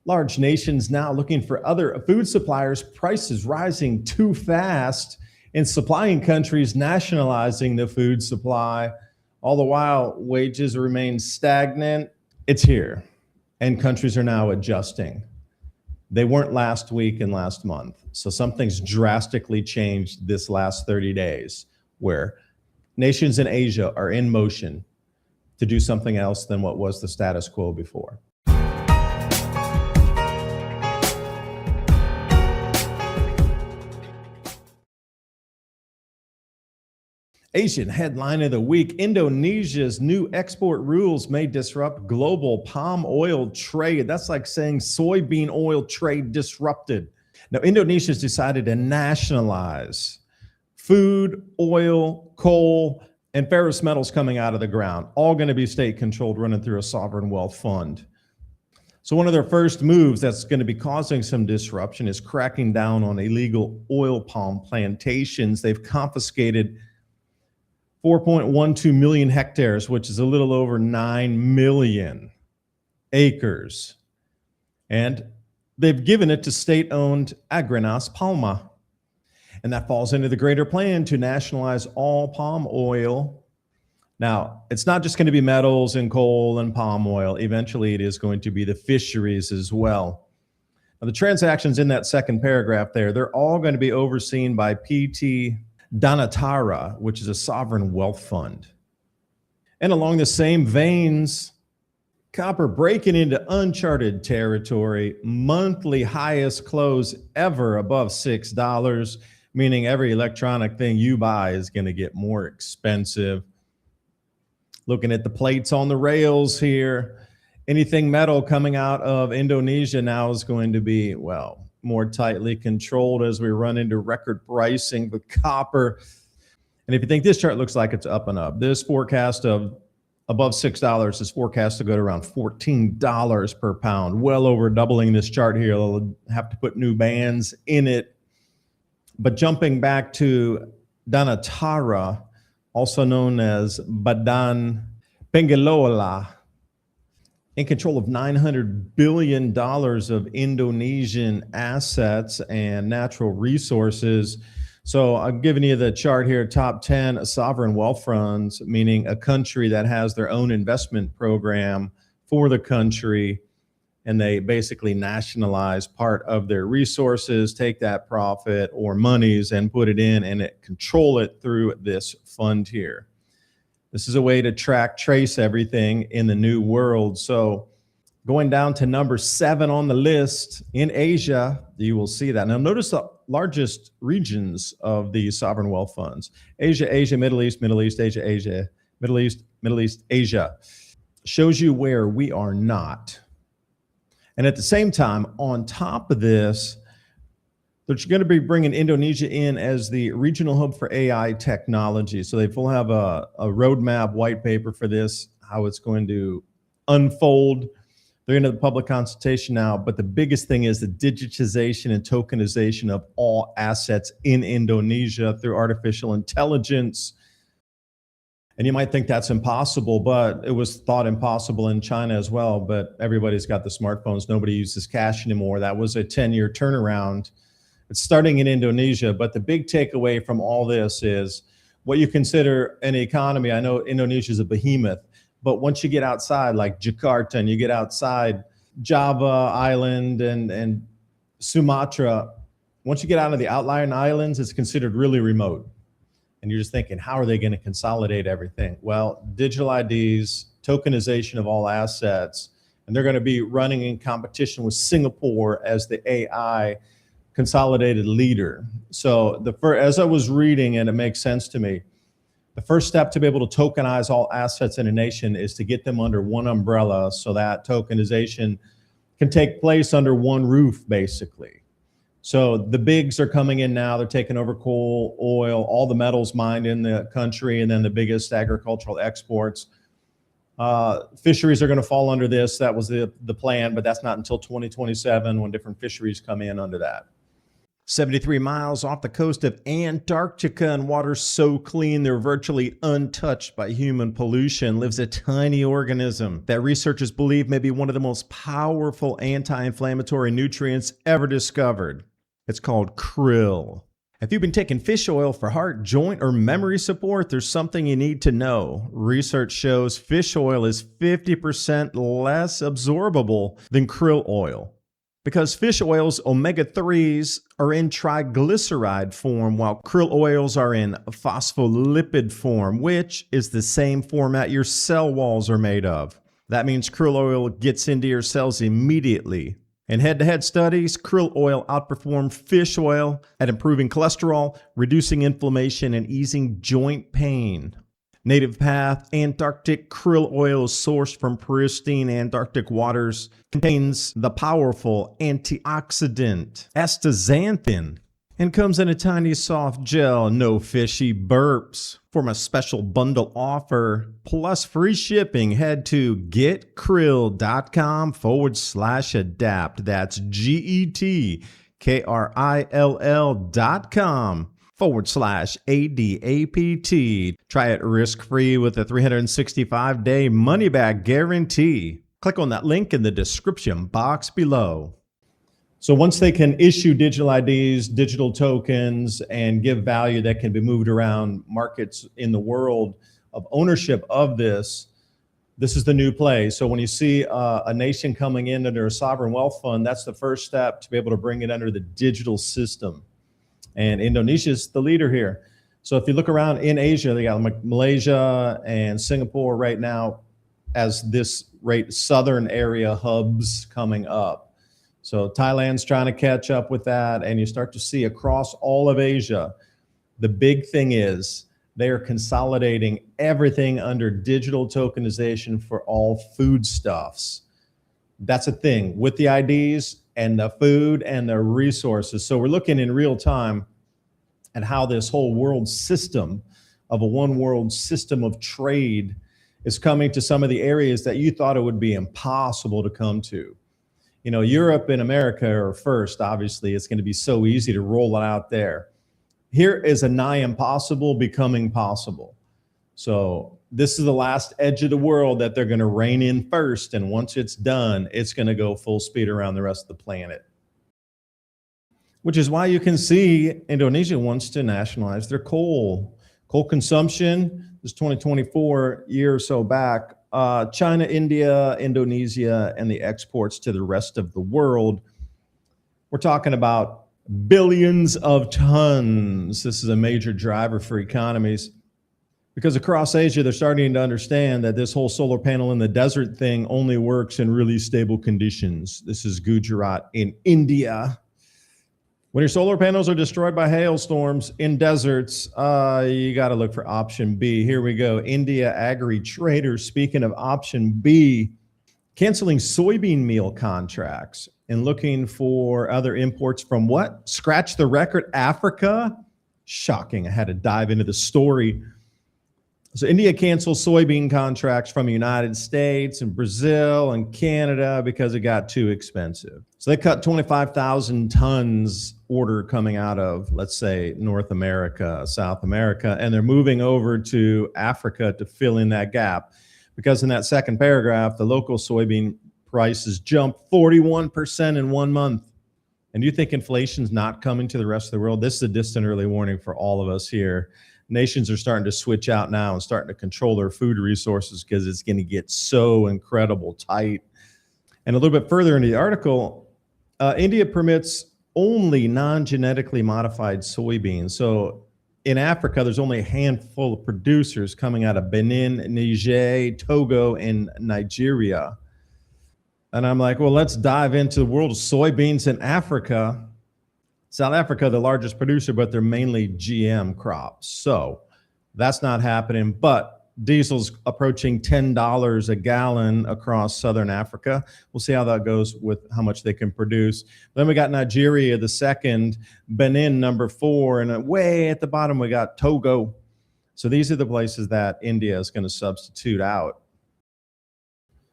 Large nations now looking for other food suppliers, prices rising too fast, and supplying countries nationalizing the food supply. All the while, wages remain stagnant. It's here, and countries are now adjusting. They weren't last week and last month. So something's drastically changed this last 30 days, where nations in Asia are in motion to do something else than what was the status quo before. Asian headline of the week: Indonesia's new export rules may disrupt global palm oil trade. That's like saying soybean oil trade disrupted. Now, Indonesia's decided to nationalize food, oil, coal, and ferrous metals coming out of the ground, all going to be state controlled, running through a sovereign wealth fund. So one of their first moves that's going to be causing some disruption is cracking down on illegal oil palm plantations. They've confiscated 4.12 million hectares, which is a little over 9 million acres. And they've given it to state-owned Agrinas Palma. And that falls into the greater plan to nationalize all palm oil. Now, it's not just going to be metals and coal and palm oil. Eventually, it is going to be the fisheries as well. Now, the transactions in that second paragraph there, they're all going to be overseen by PT Danatara, which is a sovereign wealth fund. And along the same veins, copper breaking into uncharted territory, monthly highest close ever above $6, meaning every electronic thing you buy is going to get more expensive. Looking at the plates on the rails here, anything metal coming out of Indonesia now is going to be, well, more tightly controlled as we run into record pricing with copper. And if you think this chart looks like it's up and up, this forecast of above $6 is forecast to go to around $14 per pound, well over doubling this chart here. They'll have to put new bands in it. But jumping back to Danatara, also known as Badan Pengelola, in control of $900 billion of Indonesian assets and natural resources. So I'm giving you the chart here, top 10 sovereign wealth funds, meaning a country that has their own investment program for the country, and they basically nationalize part of their resources, take that profit or monies and put it in and control it through this fund here. This is a way to track, trace everything in the new world. So going down to number 7 on the list, in Asia, you will see that. Now notice the largest regions of the sovereign wealth funds: Asia, Asia, Middle East, Middle East, Asia, Asia, Middle East, Middle East, Asia. Shows you where we are not. And at the same time, on top of this, they're going to be bringing Indonesia in as the regional hub for AI technology. So they will have a roadmap, white paper for this, how it's going to unfold. They're into the public consultation now, but the biggest thing is the digitization and tokenization of all assets in Indonesia through artificial intelligence. And you might think that's impossible, but it was thought impossible in China as well. But everybody's got the smartphones. Nobody uses cash anymore. That was a 10-year turnaround. It's starting in Indonesia, but the big takeaway from all this is what you consider an economy. I know Indonesia is a behemoth, but once you get outside like Jakarta and you get outside Java Island and Sumatra, once you get out of the outlying islands, it's considered really remote. And you're just thinking, how are they going to consolidate everything? Well, digital IDs, tokenization of all assets, and they're going to be running in competition with Singapore as the AI consolidated leader. So as I was reading, and it makes sense to me, the first step to be able to tokenize all assets in a nation is to get them under one umbrella so that tokenization can take place under one roof, basically. So the bigs are coming in now. They're taking over coal, oil, all the metals mined in the country, and then the biggest agricultural exports. Fisheries are going to fall under this. That was the plan, but that's not until 2027 when different fisheries come in under that. 73 miles off the coast of Antarctica, and water so clean they're virtually untouched by human pollution, lives a tiny organism that researchers believe may be one of the most powerful anti-inflammatory nutrients ever discovered. It's called krill. If you've been taking fish oil for heart, joint, or memory support, there's something you need to know. Research shows fish oil is 50% less absorbable than krill oil, because fish oil's omega-3s are in triglyceride form, while krill oils are in phospholipid form, which is the same format your cell walls are made of. That means krill oil gets into your cells immediately. In head-to-head studies, krill oil outperformed fish oil at improving cholesterol, reducing inflammation, and easing joint pain. Native Path Antarctic krill oil is sourced from pristine Antarctic waters, contains the powerful antioxidant astaxanthin, and comes in a tiny soft gel. No fishy burps. For a special bundle offer plus free shipping, head to getkrill.com/adapt. That's GETKRILL.com/ADAPT. Try it risk-free with a 365-day money-back guarantee. Click on that link in the description box below. So once they can issue digital IDs, digital tokens, and give value that can be moved around markets in the world of ownership of this is the new play. So when you see a nation coming in under a sovereign wealth fund, that's the first step to be able to bring it under the digital system. And Indonesia is the leader here. So if you look around in Asia, they got Malaysia and Singapore right now as this southern area hubs coming up. So Thailand's trying to catch up with that, and you start to see across all of Asia, the big thing is they are consolidating everything under digital tokenization for all foodstuffs. That's a thing with the IDs and the food and the resources. So we're looking in real time at how this whole world system of a one world system of trade is coming to some of the areas that you thought it would be impossible to come to. You know, Europe and America are first, obviously. It's going to be so easy to roll it out there. Here is a nigh impossible becoming possible. So this is the last edge of the world that they're going to rein in first. And once it's done, it's going to go full speed around the rest of the planet. Which is why you can see Indonesia wants to nationalize their coal. Coal consumption, this 2024 year or so back, China, India, Indonesia, and the exports to the rest of the world. We're talking about billions of tons. This is a major driver for economies because across Asia, they're starting to understand that this whole solar panel in the desert thing only works in really stable conditions. This is Gujarat in India. When your solar panels are destroyed by hailstorms in deserts, you got to look for option B. Here we go. India agri-traders, speaking of option B, canceling soybean meal contracts and looking for other imports from what? Scratch the record, Africa? Shocking. I had to dive into the story. So India canceled soybean contracts from the United States and Brazil and Canada because it got too expensive. So they cut 25,000 tons order coming out of, let's say, North America, South America, and they're moving over to Africa to fill in that gap. Because in that second paragraph, the local soybean prices jumped 41% in 1 month. And you think inflation's not coming to the rest of the world? This is a distant early warning for all of us here. Nations are starting to switch out now and starting to control their food resources because it's going to get so incredible tight. And a little bit further into the article, India permits only non-genetically modified soybeans. So in Africa, there's only a handful of producers coming out of Benin, Niger, Togo, and Nigeria. And I'm like, well, let's dive into the world of soybeans in Africa. South Africa, the largest producer, but they're mainly GM crops. So that's not happening. But diesel's approaching $10 a gallon across Southern Africa. We'll see how that goes with how much they can produce. Then we got Nigeria, the second, Benin, number 4, and way at the bottom, we got Togo. So these are the places that India is going to substitute out.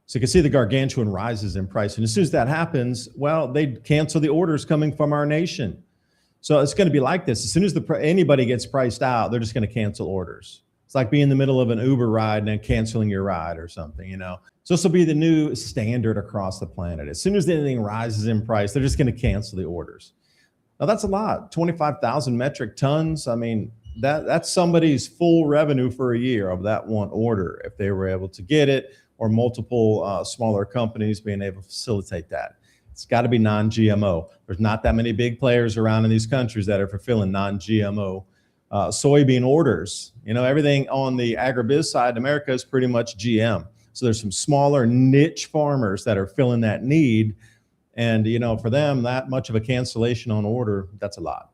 So you can see the gargantuan rises in price. And as soon as that happens, well, they cancel the orders coming from our nation. So it's going to be like this. As soon as anybody gets priced out, they're just going to cancel orders. It's like being in the middle of an Uber ride and then canceling your ride or something, you know. So this will be the new standard across the planet. As soon as anything rises in price, they're just going to cancel the orders. Now that's a lot. 25,000 metric tons. I mean, that's somebody's full revenue for a year of that one order if they were able to get it, or multiple smaller companies being able to facilitate that. It's got to be non-GMO. There's not that many big players around in these countries that are fulfilling non-GMO soybean orders. You know, everything on the agribiz side in America is pretty much GM. So there's some smaller niche farmers that are filling that need. And, you know, for them, that much of a cancellation on order, that's a lot.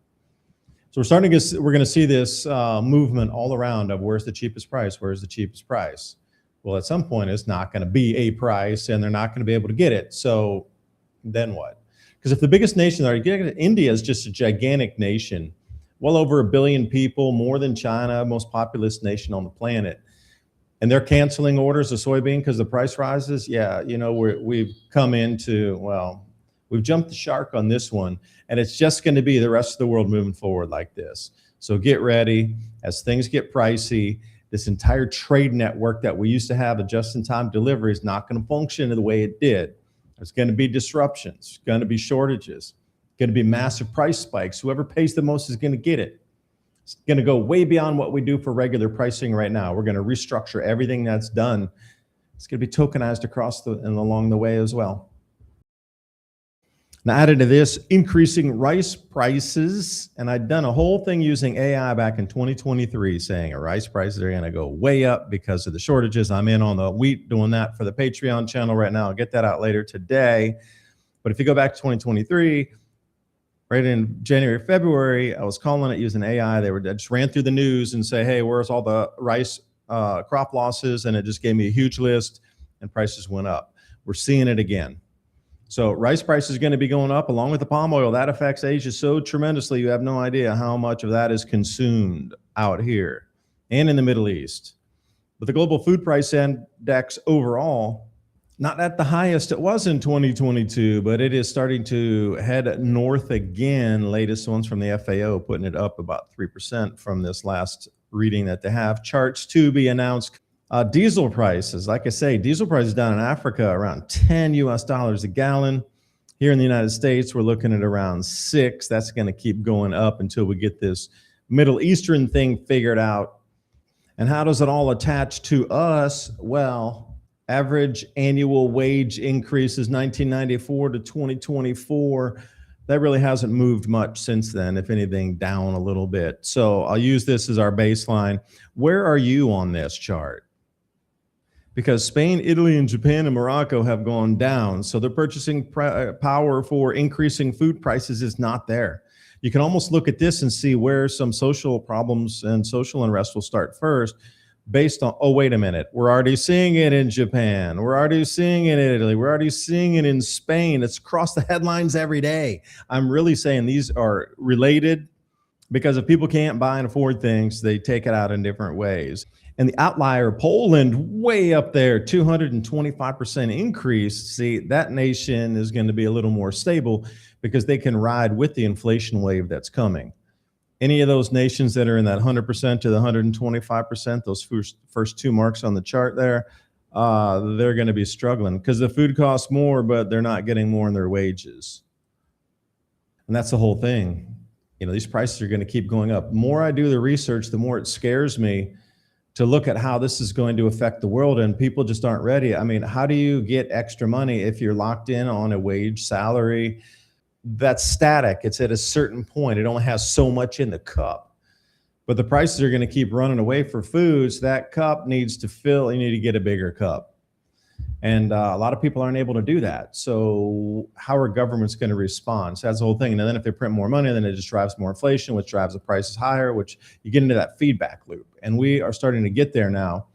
So we're going to see this movement all around of where's the cheapest price? Where's the cheapest price? Well, at some point, it's not going to be a price and they're not going to be able to get it. So then what? Because if the biggest nation, India is just a gigantic nation, well over 1 billion people, more than China, most populous nation on the planet. And they're canceling orders of soybean because the price rises. Yeah, you know, we've come into, well, we've jumped the shark on this one, and it's just going to be the rest of the world moving forward like this. So get ready as things get pricey. This entire trade network that we used to have, a just-in-time delivery, is not going to function the way it did. There's going to be disruptions, going to be shortages, going to be massive price spikes. Whoever pays the most is going to get it. It's going to go way beyond what we do for regular pricing right now. We're going to restructure everything that's done. It's going to be tokenized across and along the way as well. Now, added to this, increasing rice prices, and I'd done a whole thing using AI back in 2023 saying rice prices are going to go way up because of the shortages. I'm in on the wheat doing that for the Patreon channel right now. I'll get that out later today. But if you go back to 2023, right in January, February, I was calling it using AI. I just ran through the news and say, hey, where's all the rice crop losses? And it just gave me a huge list and prices went up. We're seeing it again. So rice price is going to be going up along with the palm oil. That affects Asia so tremendously. You have no idea how much of that is consumed out here and in the Middle East. But the global food price index overall, not at the highest it was in 2022, but it is starting to head north again. Latest ones from the FAO putting it up about 3% from this last reading that they have. Charts to be announced. Diesel prices, like I say, diesel prices down in Africa around $10 a gallon. Here in the United States, we're looking at around 6. That's going to keep going up until we get this Middle Eastern thing figured out. And how does it all attach to us? Well, average annual wage increases 1994 to 2024. That really hasn't moved much since then, if anything, down a little bit. So I'll use this as our baseline. Where are you on this chart? Because Spain, Italy, and Japan and Morocco have gone down. So the purchasing power for increasing food prices is not there. You can almost look at this and see where some social problems and social unrest will start first based on, oh, wait a minute, we're already seeing it in Japan. We're already seeing it in Italy. We're already seeing it in Spain. It's across the headlines every day. I'm really saying these are related because if people can't buy and afford things, they take it out in different ways. And the outlier, Poland, way up there, 225% increase. See, that nation is going to be a little more stable because they can ride with the inflation wave that's coming. Any of those nations that are in that 100% to the 125%, those first two marks on the chart there, they're going to be struggling because the food costs more, but they're not getting more in their wages. And that's the whole thing. You know, these prices are going to keep going up. The more I do the research, the more it scares me to look at how this is going to affect the world, and people just aren't ready. I mean, how do you get extra money if you're locked in on a wage salary that's static? It's at a certain point. It only has so much in the cup. But the prices are going to keep running away for foods. That cup needs to fill. You need to get a bigger cup. And a lot of people aren't able to do that. So how are governments going to respond? So that's the whole thing. And then if they print more money, then it just drives more inflation, which drives the prices higher, which you get into that feedback loop. And we are starting to get there now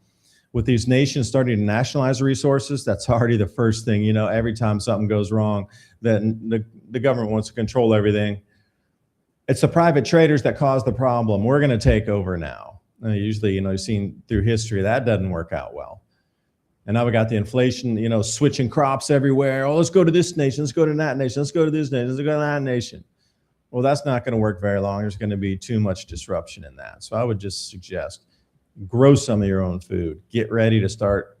with these nations starting to nationalize resources. That's already the first thing. You know, every time something goes wrong, then the government wants to control everything. It's the private traders that cause the problem. We're going to take over now. Usually, you know, you've seen through history that doesn't work out well. And now we got the inflation, you know, switching crops everywhere. Oh, let's go to this nation. Let's go to that nation. Let's go to this nation. Let's go to that nation. Well, that's not going to work very long. There's going to be too much disruption in that. So I would just suggest grow some of your own food. Get ready to start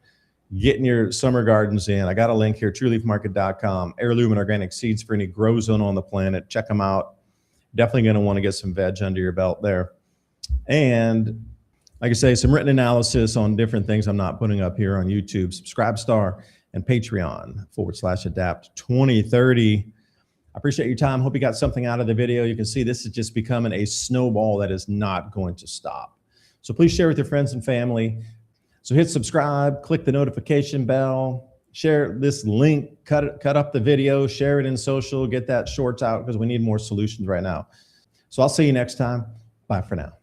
getting your summer gardens in. I got a link here, trueleafmarket.com, heirloom and organic seeds for any grow zone on the planet. Check them out. Definitely going to want to get some veg under your belt there. And like I say, some written analysis on different things I'm not putting up here on YouTube. Subscribe Star and Patreon/adapt 2030. I appreciate your time. Hope you got something out of the video. You can see this is just becoming a snowball that is not going to stop. So please share with your friends and family. So hit subscribe, click the notification bell, share this link, cut up the video, share it in social, get that shorts out because we need more solutions right now. So I'll see you next time. Bye for now.